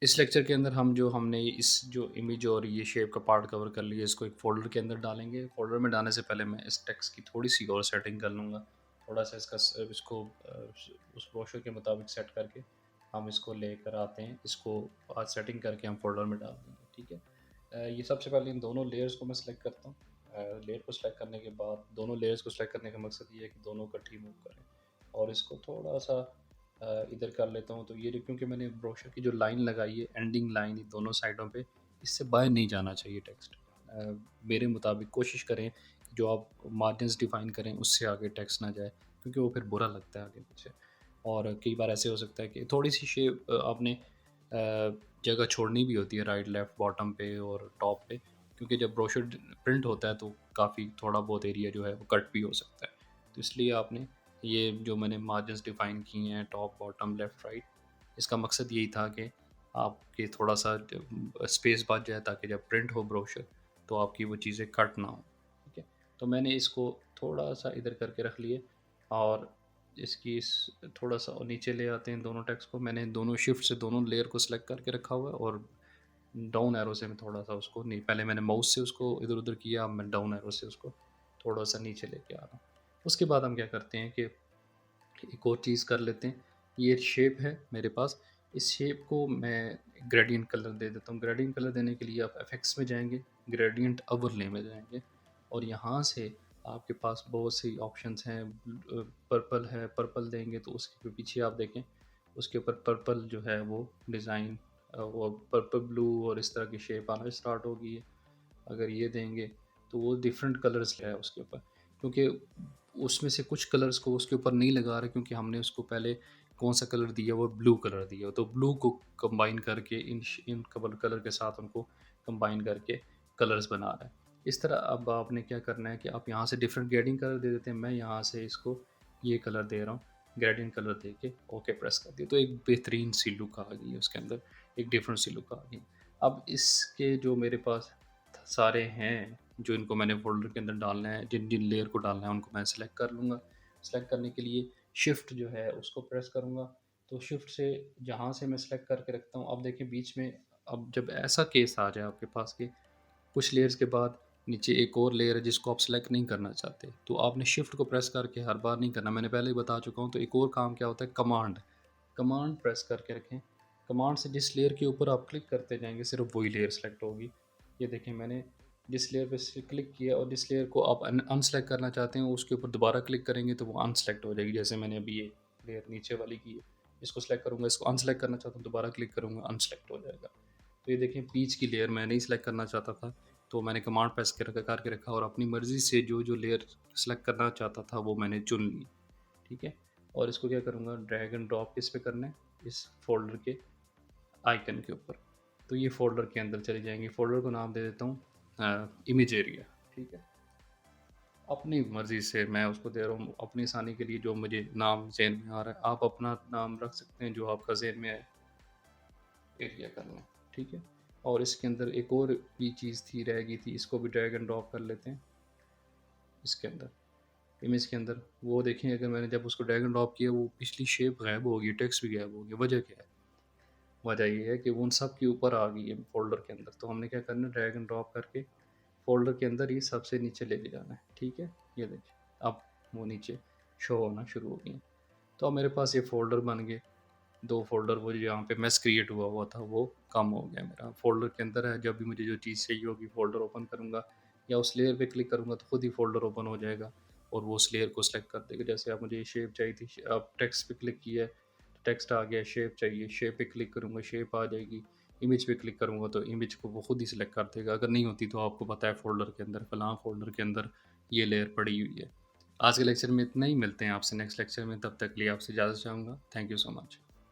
इस लेक्चर के अंदर हमने इस जो इमेज और ये शेप का पार्ट कवर कर लिया, इसको एक फ़ोल्डर के अंदर डालेंगे। फ़ोल्डर में डालने से पहले मैं इस टेक्स्ट की थोड़ी-सी और सेटिंग कर लूँगा। थोड़ा-सा इसको उस ब्रोशर के मुताबिक सेट करके हम इसको लेकर आते हैं। इसको आज सेटिंग करके हम फ़ोल्डर में डाल देंगे, ठीक है? ये सबसे पहले इन दोनों लेयर्स को मैं सेलेक्ट करता हूँ। लेयर को सेलेक्ट करने के बाद दोनों लेयर्स को सेलेक्ट करने का मकसद ये है कि दोनों इकट्ठी मूव करें और इसको थोड़ा-सा इधर कर लेता हूँ। तो ये जो क्योंकि मैंने ब्रोशर की जो लाइन लगाई है, एंडिंग लाइन दोनों साइडों पे, इससे बाहर नहीं जाना चाहिए टेक्स्ट। मेरे मुताबिक कोशिश करें कि जो आप मार्जिन्स डिफ़ाइन करें उससे आगे टेक्स्ट ना जाए, क्योंकि वो फिर बुरा लगता है आगे पीछे। और कई बार ऐसे हो सकता है कि थोड़ी-सी शेप आपने जगह छोड़नी भी होती है राइट, लेफ़्ट, बॉटम पे और टॉप पे, क्योंकि जब ब्रोशर प्रिंट होता है तो काफ़ी थोड़ा बहुत एरिया जो है वो कट भी हो सकता है। तो इसलिए आपने ये जो मैंने मार्जिन्स डिफ़ाइन किए हैं टॉप, बॉटम, लेफ़्ट, राइट, इसका मकसद यही था कि आपके थोड़ा-सा स्पेस बच जाए ताकि जब प्रिंट हो ब्रोशर तो आपकी वो चीज़ें कट ना हो, ठीक है? तो मैंने इसको थोड़ा-सा इधर करके रख लिए और इसकी इस थोड़ा-सा और नीचे ले आते हैं दोनों टेक्स्ट को। मैंने दोनों शिफ्ट से दोनों लेयर को सेलेक्ट करके रखा हुआ है और डाउन एरो से मैं थोड़ा-सा उसको नहीं, पहले मैंने माउस से उसको इधर-उधर किया, अब मैं डाउन एरो से उसको थोड़ा-सा नीचे लेके आ रहा हूँ। उसके बाद हम क्या करते हैं कि एक और चीज़ कर लेते हैं। ये शेप है मेरे पास, इस शेप को मैं ग्रेडिएंट कलर दे देता हूँ। ग्रेडिएंट कलर देने के लिए आप इफेक्ट्स में जाएँगे, ग्रेडिएंट ओवरले में जाएँगे और यहाँ से आपके पास बहुत सी ऑप्शंस हैं। पर्पल है, पर्पल देंगे तो उसके पीछे आप देखें, उसके ऊपर पर्पल जो है वो डिज़ाइन वो पर्पल ब्लू और इस तरह की शेप आना स्टार्ट हो गई है। अगर ये देंगे तो वो डिफरेंट कलर्स है उसके ऊपर, क्योंकि उसमें से कुछ कलर्स को उसके ऊपर नहीं लगा रहे, क्योंकि हमने उसको पहले कौन सा कलर दिया, वो ब्लू कलर दिया, तो ब्लू को कंबाइन करके इन कलर कलर के साथ उनको कंबाइन करके कलर्स बना रहा है। इस तरह अब आपने क्या करना है कि आप यहाँ से डिफरेंट ग्रेडिंग कलर दे देते हैं। मैं यहाँ से इसको ये कलर दे रहा हूँ, ग्रेडियंट कलर दे के ओके प्रेस कर दिया, तो एक बेहतरीन सी लुक आ गई है उसके अंदर, एक डिफरेंट सी लुक आ गई। अब इसके जो मेरे पास सारे हैं, जो इनको मैंने फ़ोल्डर के अंदर डालना है, जिन-जिन लेयर को डालना है उनको मैं सेलेक्ट कर लूँगा। सेलेक्ट करने के लिए शिफ्ट जो है उसको प्रेस करूँगा, तो शिफ्ट से जहाँ से मैं सेलेक्ट करके रखता हूँ, अब देखिए बीच में, अब जब ऐसा केस आ जाए आपके पास कि कुछ लेयर्स के बाद नीचे एक और लेयर है जिसको आप सेलेक्ट नहीं करना चाहते, तो आपने शिफ्ट को प्रेस करके हर बार नहीं करना, मैंने पहले ही बता चुका हूँ। तो एक और काम क्या होता है, कमांड, कमांड प्रेस करके रखें। कमांड से जिस लेयर के ऊपर आप क्लिक करते जाएँगे सिर्फ़ वही लेयर सेलेक्ट होगी। ये देखें, मैंने जिस लेयर पे क्लिक किया और जिस लेयर को आप अनसेलेक्ट करना चाहते हैं उसके ऊपर दोबारा क्लिक करेंगे तो वो अनसेलेक्ट हो जाएगी। जैसे मैंने अभी ये लेयर नीचे वाली की है, इसको सेलेक्ट करूँगा, इसको अनसेलेक्ट करना चाहता हूँ, दोबारा क्लिक करूँगा, अनसेलेक्ट हो जाएगा। तो ये देखें, बीच की लेयर मैं नहीं सेलेक्ट करना चाहता था, तो मैंने कमांड प्रेस करके रखा और अपनी मर्ज़ी से जो लेयर सेलेक्ट करना चाहता था वो मैंने चुन ली, ठीक है? और इसको क्या करूँगा, ड्रैग एंड ड्रॉप किस पे करना है, इस फ़ोल्डर के आइकन के ऊपर। तो ये फ़ोल्डर के अंदर चली जाएँगी। फ़ोल्डर को नाम दे देता हूँ इमेज एरिया, ठीक है? अपनी मर्ज़ी से मैं उसको दे रहा हूँ, अपनी आसानी के लिए जो मुझे नाम ज़हन में आ रहा है। आप अपना नाम रख सकते हैं जो आपका ज़हन में है, एरिया कर लें, ठीक है? और इसके अंदर एक और भी चीज़ थी, रह गई थी, इसको भी ड्रैग एंड ड्रॉप कर लेते हैं इसके अंदर, इमेज के अंदर। वो देखें, अगर मैंने जब उसको ड्रैग एंड ड्रॉप किया वो पिछली शेप गायब हो गई, टेक्स्ट भी गायब हो गया। वजह क्या है? वजह ये है कि वो उन सब के ऊपर आ गई है फ़ोल्डर के अंदर। तो हमने क्या करना है, ड्रैग एंड ड्रॉप करके फ़ोल्डर के अंदर ये सबसे नीचे लेके जाना है, ठीक है? ये देखिए, अब वो नीचे शो होना शुरू हो गई हैं। तो अब मेरे पास ये फ़ोल्डर बन गए, 2 फ़ोल्डर, वो जो यहाँ पे मेस क्रिएट हुआ हुआ था वो कम हो गया मेरा। फ़ोल्डर के अंदर है, जब भी मुझे जो चीज़ चाहिए होगी फ़ोल्डर ओपन करूँगा या उस लेयर पे क्लिक करूँगा तो खुद ही फ़ोल्डर ओपन हो जाएगा और वो उस लेयर को सेलेक्ट कर देगा। जैसे अब मुझे ये शेप चाहिए थी, अब टेक्स्ट पे क्लिक किया है, तो टेक्स्ट आ गया, शेप चाहिए, शेप पे क्लिक करूँगा, शेप आ जाएगी। इमेज पे क्लिक करूँगा तो इमेज को वो खुद ही सेलेक्ट कर देगा। अगर नहीं होती तो आपको पता है फ़ोल्डर के अंदर, फलाँ फ़ोल्डर के अंदर ये लेयर पड़ी हुई है। आज के लेक्चर में इतना ही, मिलते हैं आपसे नेक्स्ट लेक्चर में, तब तक के लिए आपसे इजाज़त चाहूँगा। Thank you so much.